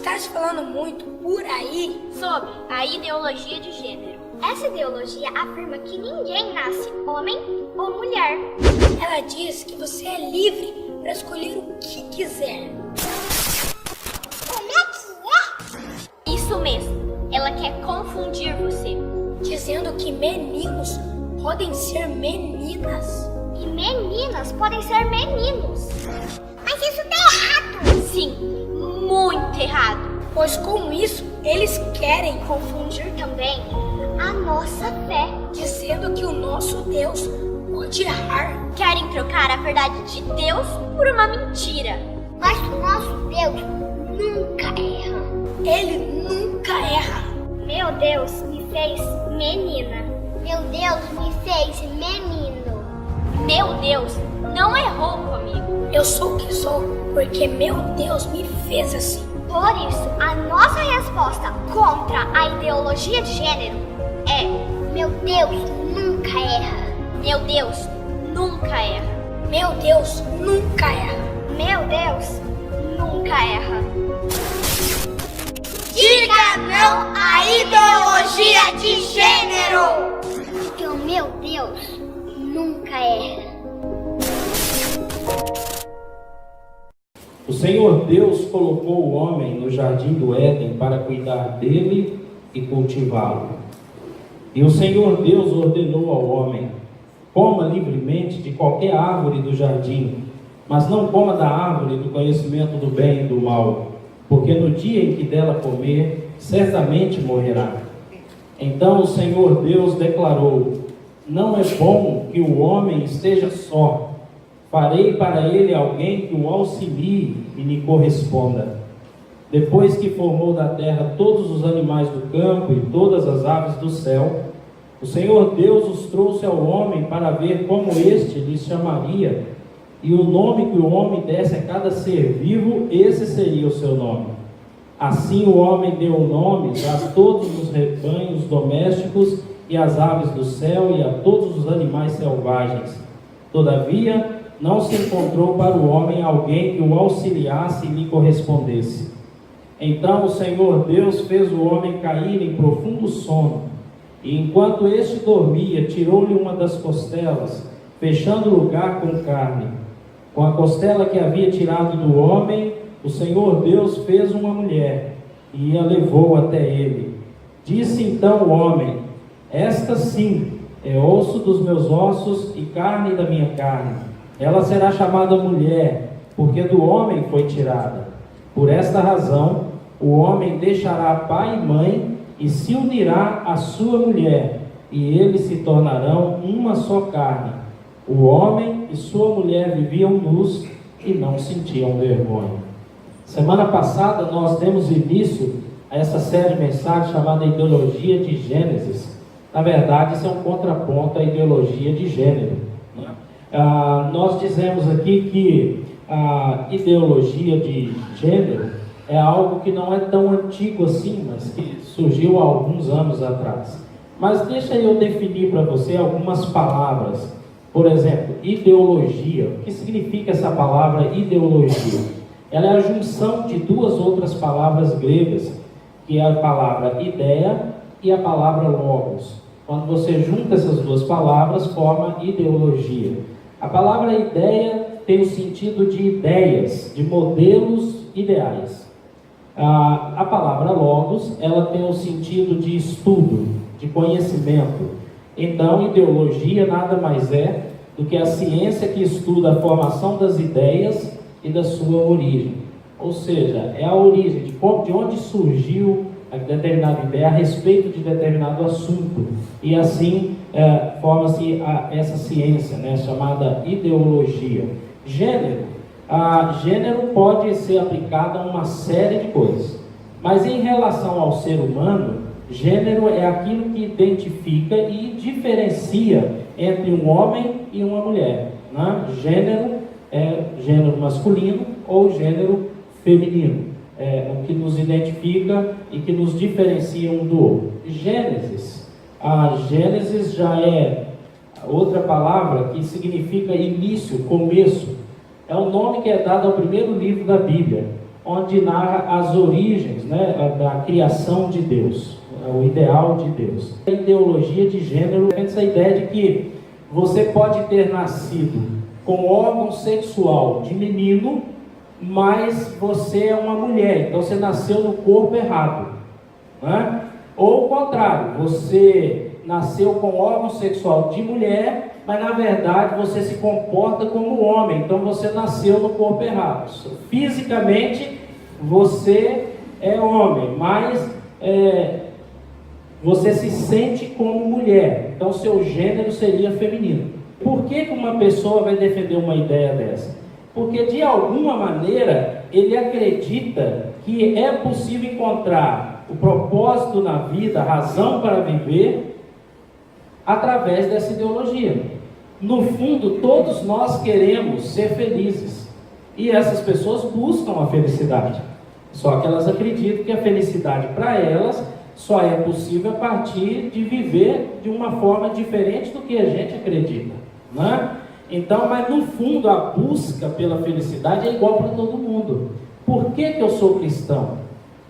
está se falando muito por aí sobre a ideologia de gênero. Essa ideologia afirma que ninguém nasce homem ou mulher. Ela diz que você é livre para escolher o que quiser. Como é que é? Isso mesmo. Ela quer confundir você, dizendo que meninos podem ser meninas e meninas podem ser meninos. Mas isso tá errado. Sim, muito errado. Pois com isso eles querem confundir também a nossa fé, dizendo que o nosso Deus pode errar. Querem trocar a verdade de Deus por uma mentira. Mas o nosso Deus nunca erra. Ele nunca erra. Meu Deus me fez menina. Meu Deus me fez menino. Meu Deus não errou comigo. Eu sou o que sou porque meu Deus me fez assim. Por isso, a nossa resposta contra a ideologia de gênero é: meu Deus nunca erra. Meu Deus nunca erra. Meu Deus nunca erra. Meu Deus nunca erra. Diga não à ideologia de gênero! Porque o meu Deus nunca erra. O Senhor Deus colocou o homem no jardim do Éden para cuidar dele e cultivá-lo. E o Senhor Deus ordenou ao homem: coma livremente de qualquer árvore do jardim, mas não coma da árvore do conhecimento do bem e do mal, porque no dia em que dela comer, certamente morrerá. Então o Senhor Deus declarou: não é bom que o homem esteja só. Farei para ele alguém que o auxilie e lhe corresponda. Depois que formou da terra todos os animais do campo e todas as aves do céu, o Senhor Deus os trouxe ao homem para ver como este lhes chamaria, e o nome que o homem desse a cada ser vivo, esse seria o seu nome. Assim o homem deu nomes a todos os rebanhos domésticos e às aves do céu e a todos os animais selvagens. Todavia, não se encontrou para o homem alguém que o auxiliasse e lhe correspondesse. Então o Senhor Deus fez o homem cair em profundo sono, e enquanto este dormia, tirou-lhe uma das costelas, fechando o lugar com carne. Com a costela que havia tirado do homem, o Senhor Deus fez uma mulher, e a levou até ele. Disse então o homem: esta sim é osso dos meus ossos e carne da minha carne. Ela será chamada mulher, porque do homem foi tirada. Por esta razão, o homem deixará pai e mãe e se unirá à sua mulher, e eles se tornarão uma só carne. O homem e sua mulher viviam nus e não sentiam vergonha. Semana passada nós demos início a essa série de mensagens chamada Ideologia de Gênesis. Na verdade, isso é um contraponto à ideologia de gênero. Nós dizemos aqui que a ideologia de gênero é algo que não é tão antigo assim, mas que surgiu há alguns anos atrás. Mas deixa eu definir para você algumas palavras. Por exemplo, ideologia. O que significa essa palavra ideologia? Ela é a junção de duas outras palavras gregas, que é a palavra ideia e a palavra logos. Quando você junta essas duas palavras, forma ideologia. A palavra ideia tem o sentido de ideias, de modelos ideais. A palavra logos, ela tem o sentido de estudo, de conhecimento. Então, ideologia nada mais é do que a ciência que estuda a formação das ideias e da sua origem. Ou seja, é a origem, de onde surgiu a determinada ideia a respeito de determinado assunto. E assim forma-se essa ciência, né, chamada ideologia. Gênero. Gênero pode ser aplicado a uma série de coisas. Mas em relação ao ser humano, gênero é aquilo que identifica e diferencia entre um homem e uma mulher. Né? Gênero é gênero masculino ou gênero feminino. É o que nos identifica e que nos diferencia um do outro. Gênesis. A Gênesis já é outra palavra que significa início, começo. É o nome que é dado ao primeiro livro da Bíblia. onde narra as origens, né, da criação de Deus, o ideal de Deus. A ideologia de gênero tem essa ideia de que você pode ter nascido com órgão sexual de menino, mas você é uma mulher, então você nasceu no corpo errado, né? Ou o contrário, você nasceu com órgão sexual de mulher, mas na verdade você se comporta como homem, então você nasceu no corpo errado. Fisicamente você é homem, mas você se sente como mulher, então seu gênero seria feminino. Por que uma pessoa vai defender uma ideia dessa? Porque de alguma maneira ele acredita que é possível encontrar o propósito na vida, a razão para viver, através dessa ideologia. No fundo, todos nós queremos ser felizes. E essas pessoas buscam a felicidade. Só que elas acreditam que a felicidade para elas só é possível a partir de viver de uma forma diferente do que a gente acredita, né? Então, mas no fundo a busca pela felicidade é igual para todo mundo. Por que eu sou cristão?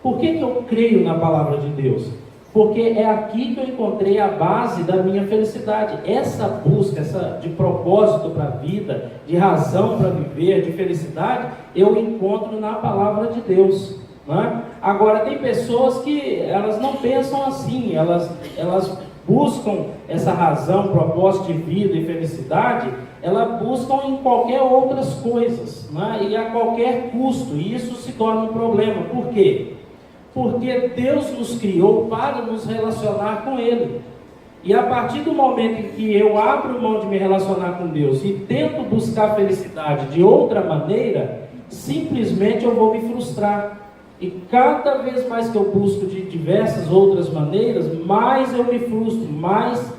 Por que eu creio na palavra de Deus? Porque é aqui que eu encontrei a base da minha felicidade. Essa busca, de propósito para a vida, de razão para viver, de felicidade, eu encontro na palavra de Deus, né? Agora, tem pessoas que elas não pensam assim, elas buscam essa razão, propósito de vida e felicidade, elas buscam em qualquer outras coisas, né? E a qualquer custo, e isso se torna um problema. Por quê? Porque Deus nos criou para nos relacionar com Ele. E a partir do momento em que eu abro mão de me relacionar com Deus e tento buscar felicidade de outra maneira, simplesmente eu vou me frustrar. E cada vez mais que eu busco de diversas outras maneiras, mais eu me frustro, mais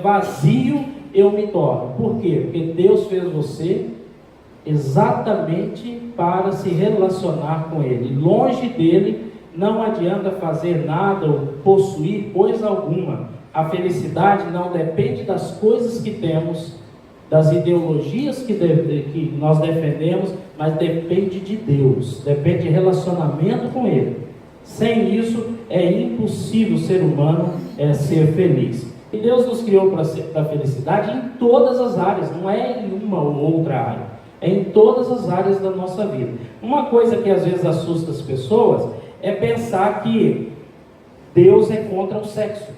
vazio eu me torno. Por quê? Porque Deus fez você exatamente para se relacionar com Ele. Longe dele, não adianta fazer nada ou possuir coisa alguma. A felicidade não depende das coisas que temos, das ideologias que nós defendemos, mas depende de Deus, depende de relacionamento com Ele. Sem isso, é impossível o ser humano ser feliz. E Deus nos criou para a felicidade em todas as áreas, não é em uma ou outra área, é em todas as áreas da nossa vida. Uma coisa que às vezes assusta as pessoas é pensar que Deus é contra o sexo,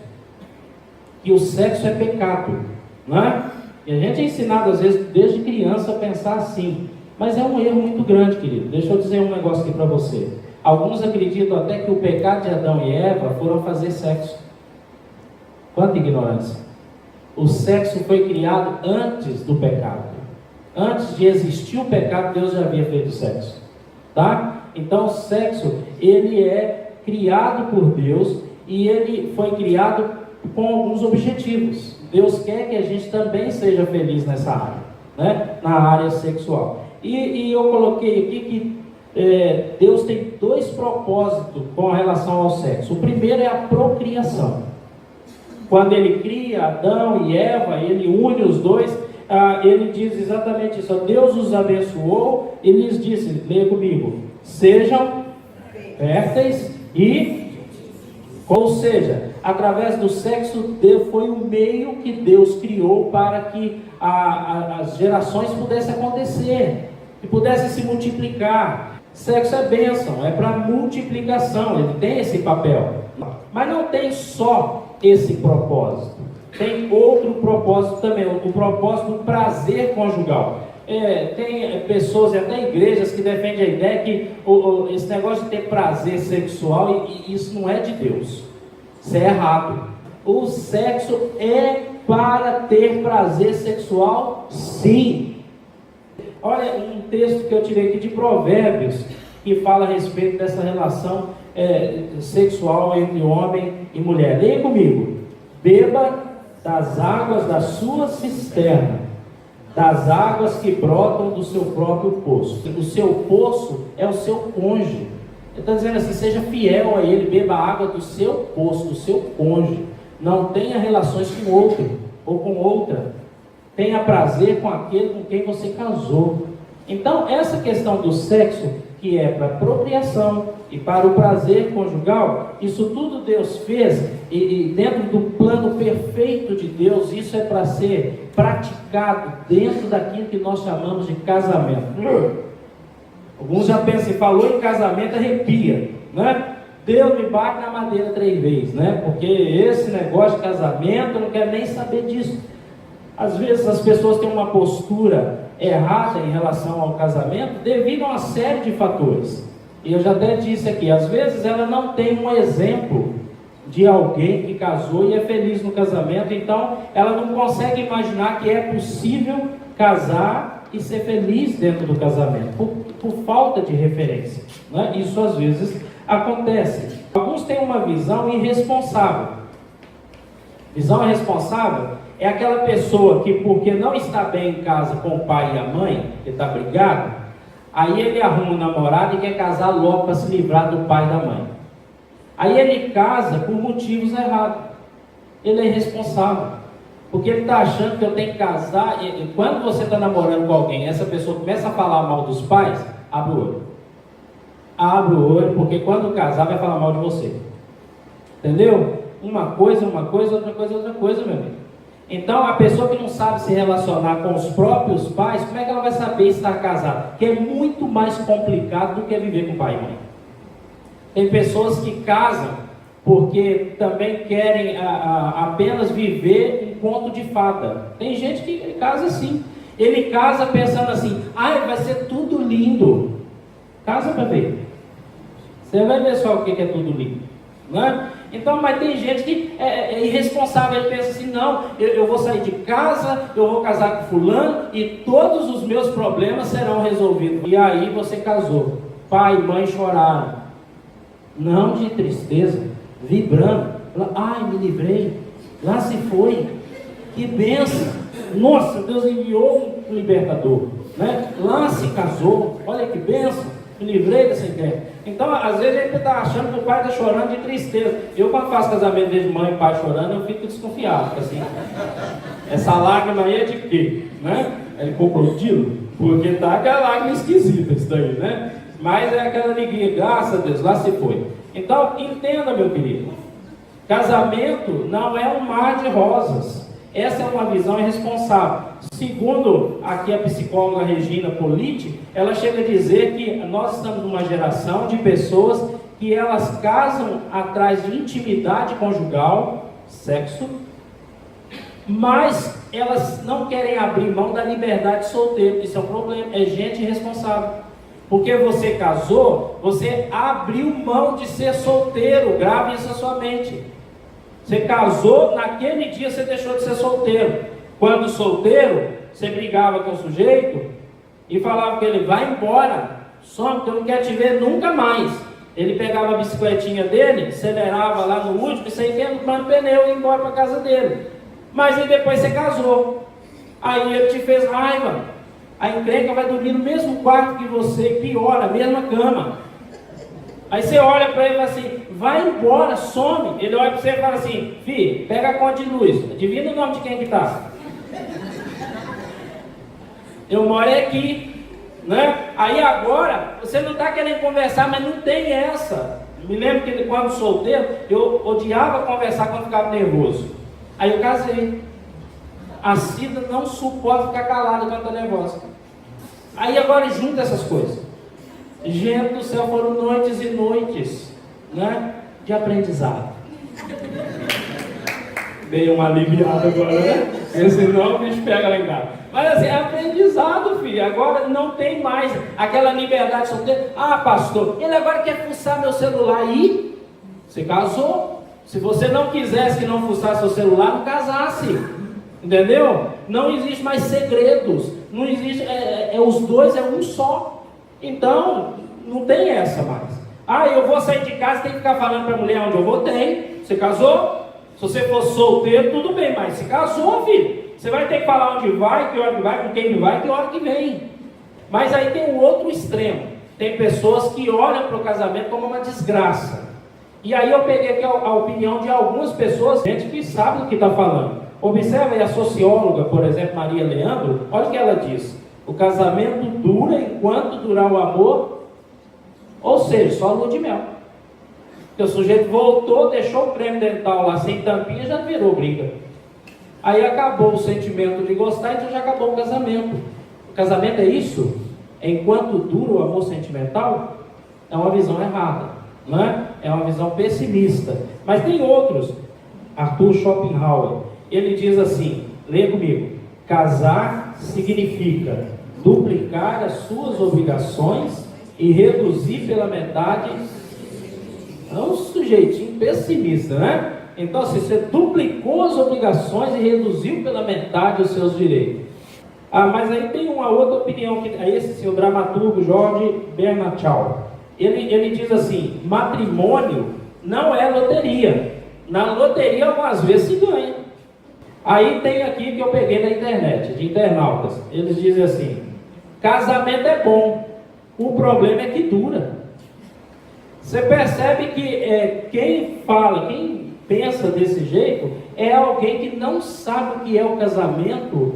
que o sexo é pecado, não é? E a gente é ensinado às vezes desde criança a pensar assim, mas é um erro muito grande, querido. Deixa eu dizer um negócio aqui para você. Alguns acreditam até que o pecado de Adão e Eva foram fazer sexo. Quanta ignorância! O sexo foi criado antes do pecado. Antes de existir o pecado, Deus já havia feito sexo, tá? Então o sexo, ele é criado por Deus e ele foi criado com alguns objetivos. Deus quer que a gente também seja feliz nessa área, né? Na área sexual. E eu coloquei aqui que Deus tem dois propósitos com relação ao sexo. O primeiro é a procriação. Quando ele cria Adão e Eva, ele une os dois, ele diz exatamente isso. Deus os abençoou e lhes disse, leia comigo, sejam férteis e... Ou seja, através do sexo, foi o meio que Deus criou para que as gerações pudessem acontecer, que pudessem se multiplicar. Sexo é bênção, é para multiplicação, ele tem esse papel. Mas não tem só esse propósito, tem outro propósito também, o propósito do prazer conjugal. Tem pessoas e até igrejas que defendem a ideia que esse negócio de ter prazer sexual, e isso não é de Deus. Isso é errado. O sexo é para ter prazer sexual, sim. Olha um texto que eu tirei aqui de Provérbios, que fala a respeito dessa relação sexual entre homem e mulher. Leia comigo. Beba das águas da sua cisterna, das águas que brotam do seu próprio poço. O seu poço é o seu cônjuge. Ele está dizendo assim, seja fiel a ele, beba a água do seu poço, do seu cônjuge. Não tenha relações com outro ou com outra. Tenha prazer com aquele com quem você casou. Então, essa questão do sexo, que é para procriação e para o prazer conjugal, isso tudo Deus fez e dentro do plano perfeito de Deus, isso é para ser praticado dentro daquilo que nós chamamos de casamento. Alguns já pensam, falou em casamento, arrepia, né? Deus me bate na madeira 3 vezes, né? Porque esse negócio de casamento, eu não quero nem saber disso. Às vezes as pessoas têm uma postura errada em relação ao casamento devido a uma série de fatores. E eu já até disse aqui, às vezes ela não tem um exemplo de alguém que casou e é feliz no casamento, então ela não consegue imaginar que é possível casar e ser feliz dentro do casamento, por falta de referência, né? Isso às vezes acontece. Alguns têm uma visão irresponsável. Visão irresponsável é aquela pessoa que, porque não está bem em casa com o pai e a mãe, que está brigado, aí ele arruma um namorado e quer casar logo para se livrar do pai e da mãe. Aí ele casa por motivos errados. Ele é irresponsável, porque ele está achando que eu tenho que casar. E quando você está namorando com alguém, essa pessoa começa a falar mal dos pais, abre o olho. Abre o olho, porque quando casar vai falar mal de você. Entendeu? Uma coisa, outra coisa, meu amigo. Então, a pessoa que não sabe se relacionar com os próprios pais, como é que ela vai saber estar casada? Porque é muito mais complicado do que viver com pai e mãe. Tem pessoas que casam porque também querem apenas viver um conto de fada. Tem gente que casa assim. Ele casa pensando assim, vai ser tudo lindo. Casa para ver. Você vai ver só o que é tudo lindo, né? Então, mas tem gente que é irresponsável, ele pensa assim, não, eu vou sair de casa, eu vou casar com fulano e todos os meus problemas serão resolvidos. E aí você casou, pai e mãe choraram, não de tristeza, vibrando, me livrei, lá se foi, que bênção, nossa, Deus enviou um libertador, né? Lá se casou, olha que bênção, me livrei dessa ideia. Então, às vezes ele está achando que o pai está chorando de tristeza. Eu, quando faço casamento de mãe e pai chorando, eu fico desconfiado, assim, essa lágrima aí é de quê? Né? É de crocodilo? Porque está aquela lágrima esquisita, isso daí, né? Mas é aquela alegria, graças a Deus, lá se foi. Então, entenda, meu querido, casamento não é um mar de rosas. Essa é uma visão irresponsável. Segundo aqui a psicóloga Regina Politi, ela chega a dizer que nós estamos numa geração de pessoas que elas casam atrás de intimidade conjugal, sexo, mas elas não querem abrir mão da liberdade solteira. Isso é um problema, é gente irresponsável. Porque você casou, você abriu mão de ser solteiro, grave isso na sua mente. Você casou, naquele dia você deixou de ser solteiro. Quando solteiro, você brigava com o sujeito e falava que ele vai embora, some, que eu não quero te ver nunca mais. Ele pegava a bicicletinha dele, acelerava lá no último e saía queimando pneu e ia embora para a casa dele. Mas aí depois você casou. Aí ele te fez raiva. A encrenca vai dormir no mesmo quarto que você, pior, na mesma cama. Aí você olha para ele e fala assim, vai embora, some. Ele olha para você e fala assim, filho, pega a conta de luz. Adivinha o nome de quem que está? Eu moro aqui, né? Aí agora, você não está querendo conversar, mas não tem essa. Me lembro que quando solteiro, eu odiava conversar quando ficava nervoso. Aí eu casei. A Cida não suporta ficar calada quando está nervosa. Aí agora junta essas coisas. Gente do céu, foram noites e noites, né, de aprendizado. Dei uma aliviada agora, né? Porque senão o bicho pega lá em casa. Mas assim, é aprendizado, filho. Agora não tem mais aquela liberdade solteira. Pastor, ele agora quer fuçar meu celular. Aí, você casou. Se você não quisesse que não fuçasse seu celular, não casasse. Entendeu? Não existe mais segredos. Não existe, os dois é um só. Então, não tem essa mais. Eu vou sair de casa, tem que ficar falando para a mulher onde eu vou. Tem. Você casou? Se você for solteiro, tudo bem, mas se casou, filho, você vai ter que falar onde vai, que hora que vai, com quem vai, que hora que vem. Mas aí tem o outro extremo. Tem pessoas que olham para o casamento como uma desgraça. E aí eu peguei aqui a opinião de algumas pessoas, gente que sabe do que está falando. Observe aí a socióloga, por exemplo, Maria Leandro, olha o que ela diz. O casamento dura enquanto durar o amor Ou seja, só lua de mel. Porque o sujeito voltou, deixou o creme dental lá sem tampinha, já virou briga. Aí acabou o sentimento de gostar, então já acabou o casamento. O casamento é isso? Enquanto dura o amor sentimental? É uma visão errada, não é? É uma visão pessimista. Mas tem outros. Arthur Schopenhauer, ele diz assim, lê comigo: casar significa duplicar as suas obrigações e reduzir pela metade. É um sujeitinho pessimista, né? Então, assim, você duplicou as obrigações e reduziu pela metade os seus direitos. Mas aí tem uma outra opinião, que é esse sim, o dramaturgo Jorge Bernard Shaw. Ele diz assim: matrimônio não é loteria. Na loteria, algumas vezes se ganha. Aí tem aqui que eu peguei na internet, de internautas. Eles dizem assim: casamento é bom, o problema é que dura. Você percebe que quem pensa desse jeito é alguém que não sabe o que é o casamento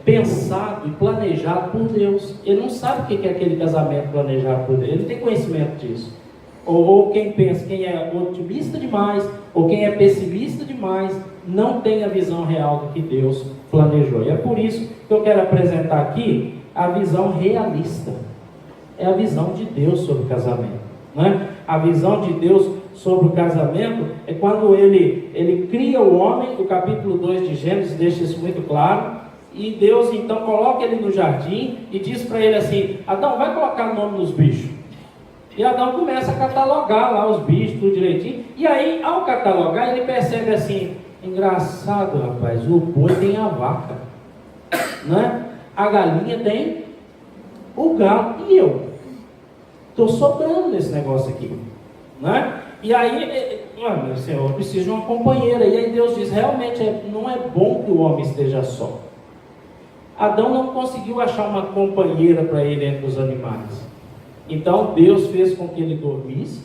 pensado e planejado por Deus. Ele não sabe o que é aquele casamento planejado por Deus. Ele não tem conhecimento disso. Ou quem pensa, quem é otimista demais, ou quem é pessimista demais, não tem a visão real do que Deus planejou. E é por isso que eu quero apresentar aqui a visão realista. É a visão de Deus sobre o casamento. Né? A visão de Deus sobre o casamento é quando ele cria o homem. O capítulo 2 de Gênesis deixa isso muito claro, e Deus então coloca ele no jardim e diz para ele assim: Adão, vai colocar o nome nos bichos. E Adão começa a catalogar lá os bichos, tudo direitinho, e aí ao catalogar ele percebe assim: engraçado, rapaz, o boi tem a vaca, né? A galinha tem o galo, e eu estou sobrando nesse negócio aqui, né? E aí, meu Senhor, eu preciso de uma companheira. E aí Deus diz: realmente não é bom que o homem esteja só. Adão não conseguiu achar uma companheira para ele entre os animais. Então Deus fez com que ele dormisse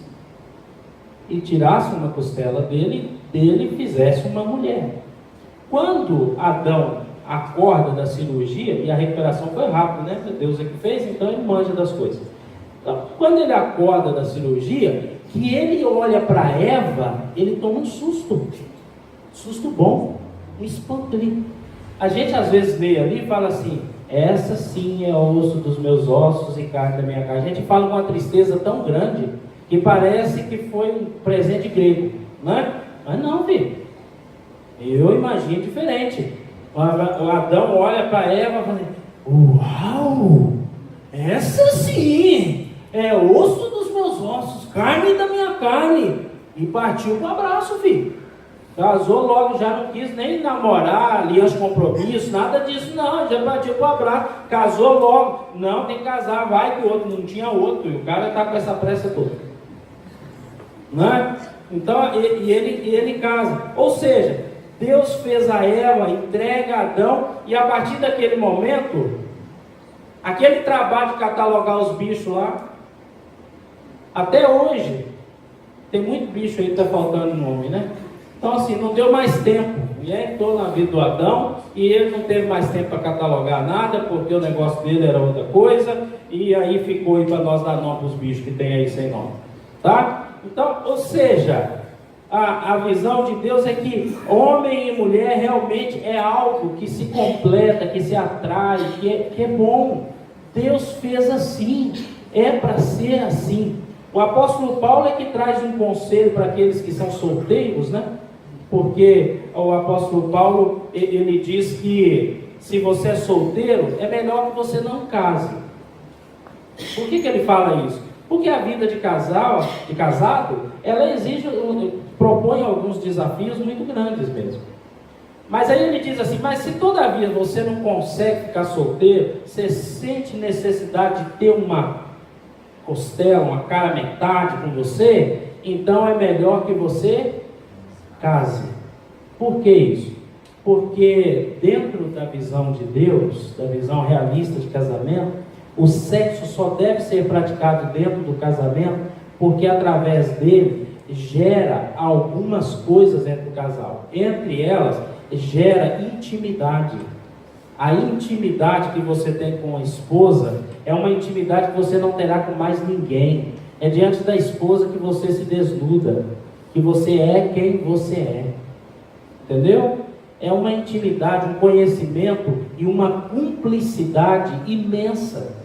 e tirasse uma costela dele e fizesse uma mulher. Quando Adão acorda da cirurgia, e a recuperação foi rápida, né? Deus é que fez, então ele manja das coisas. Então, quando ele acorda da cirurgia, que ele olha para Eva, ele toma um susto bom, um espantolim. A gente às vezes lê ali e fala assim: essa sim é osso dos meus ossos e carne da minha carne. A gente fala com uma tristeza tão grande que parece que foi um presente grego, né? Mas não, filho, eu imagino diferente. O Adão olha para Eva e fala: uau, essa sim é osso dos meus ossos, carne da minha carne. E partiu para o abraço, filho. Casou logo, já não quis nem namorar, aliança de compromisso, nada disso, não. Já partiu para o abraço, casou logo. Não, tem que casar, vai que o outro, não tinha outro. E o cara está com essa pressa toda, né? Então, ele casa. Ou seja, Deus fez a Eva, entrega a Adão, e a partir daquele momento, aquele trabalho de catalogar os bichos lá, até hoje, tem muito bicho aí que está faltando nome, né? Então assim, não deu mais tempo. E aí entrou na vida do Adão, e ele não teve mais tempo para catalogar nada, porque o negócio dele era outra coisa, e aí ficou aí para nós dar nome para os bichos que tem aí sem nome. Tá? Então, ou seja, a visão de Deus é que homem e mulher realmente é algo que se completa, que se atrai, que é bom. Deus fez assim, é para ser assim. O apóstolo Paulo é que traz um conselho para aqueles que são solteiros, né? Porque o apóstolo Paulo, ele diz que se você é solteiro, é melhor que você não case. Por que ele fala isso? Porque a vida de casado, ela propõe alguns desafios muito grandes mesmo. Mas aí ele diz assim: mas se todavia você não consegue ficar solteiro, você sente necessidade de ter uma costela, uma cara metade com você, então é melhor que você case. Por que isso? Porque dentro da visão de Deus, da visão realista de casamento, o sexo só deve ser praticado dentro do casamento, porque através dele gera algumas coisas entre o casal. Entre elas, gera intimidade. A intimidade que você tem com a esposa é uma intimidade que você não terá com mais ninguém. É diante da esposa que você se desnuda, que você é quem você é. Entendeu? É uma intimidade, um conhecimento e uma cumplicidade imensa.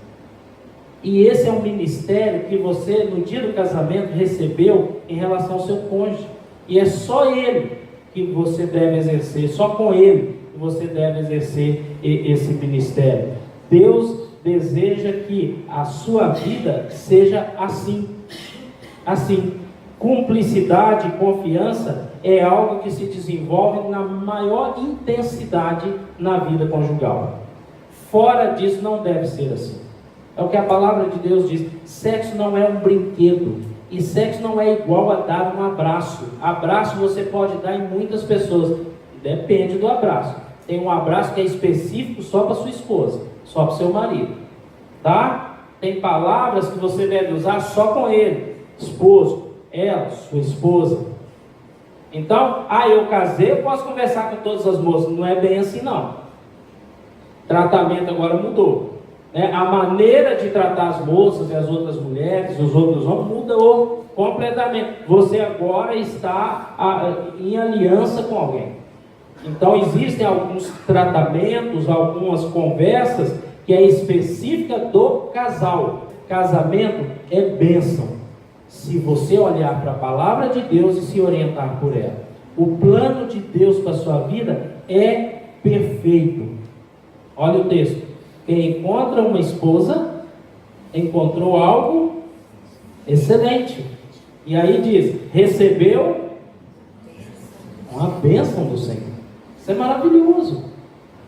E esse é um ministério que você, no dia do casamento, recebeu em relação ao seu cônjuge. E é só ele que você deve exercer, só com ele que você deve exercer esse ministério. Deus deseja que a sua vida seja assim. Assim. Cumplicidade e confiança é algo que se desenvolve na maior intensidade na vida conjugal. Fora disso não deve ser assim. É o que a palavra de Deus diz. Sexo não é um brinquedo. E sexo não é igual a dar um abraço. Abraço você pode dar em muitas pessoas. Depende do abraço. Tem um abraço que é específico só para sua esposa, só para seu marido. Tá? Tem palavras que você deve usar só com ele. Esposo, ela, sua esposa. Então, eu casei, eu posso conversar com todas as moças. Não é bem assim não. O tratamento agora mudou. A maneira de tratar as moças e as outras mulheres, os outros homens, mudou completamente. Você agora está em aliança com alguém. Então existem alguns tratamentos, algumas conversas que é específica do casal. Casamento é bênção, se você olhar para a palavra de Deus e se orientar por ela. O plano de Deus para a sua vida é perfeito. Olha o texto. Quem encontra uma esposa, encontrou algo excelente. E aí diz, recebeu uma bênção do Senhor. Isso é maravilhoso.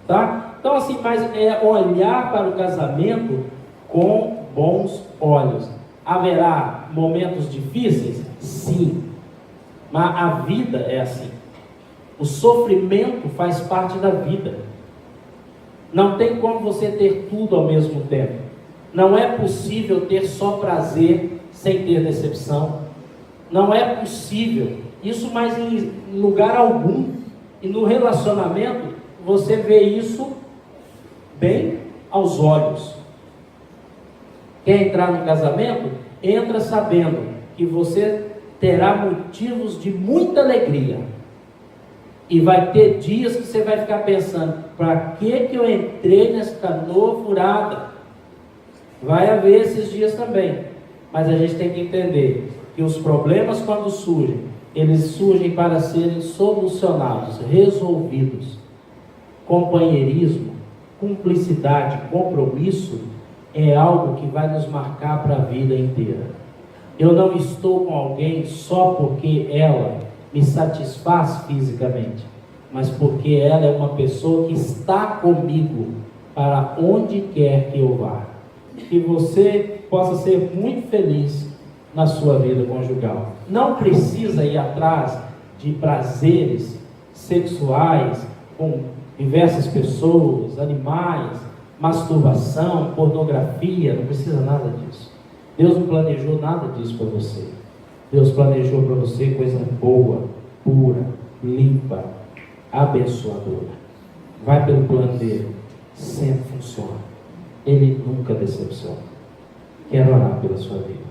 Tá? Então assim, mas é olhar para o casamento com bons olhos. Haverá momentos difíceis? Sim. Mas a vida é assim. O sofrimento faz parte da vida. Não tem como você ter tudo ao mesmo tempo. Não é possível ter só prazer sem ter decepção. Não é possível. Isso mais em lugar algum. E no relacionamento, você vê isso bem aos olhos. Quer entrar no casamento? Entra sabendo que você terá motivos de muita alegria. E vai ter dias que você vai ficar pensando, para que eu entrei nessa canoa furada? Vai haver esses dias também. Mas a gente tem que entender que os problemas, quando surgem, eles surgem para serem solucionados, resolvidos. Companheirismo, cumplicidade, compromisso é algo que vai nos marcar para a vida inteira. Eu não estou com alguém só porque ela me satisfaz fisicamente, mas porque ela é uma pessoa que está comigo para onde quer que eu vá. Que você possa ser muito feliz na sua vida conjugal. Não precisa ir atrás de prazeres sexuais com diversas pessoas, animais, masturbação, pornografia, não precisa nada disso. Deus não planejou nada disso para você. Deus planejou para você coisa boa, pura, limpa, abençoadora. Vai pelo plano dele, sempre funciona. Ele nunca decepciona. Quero orar pela sua vida.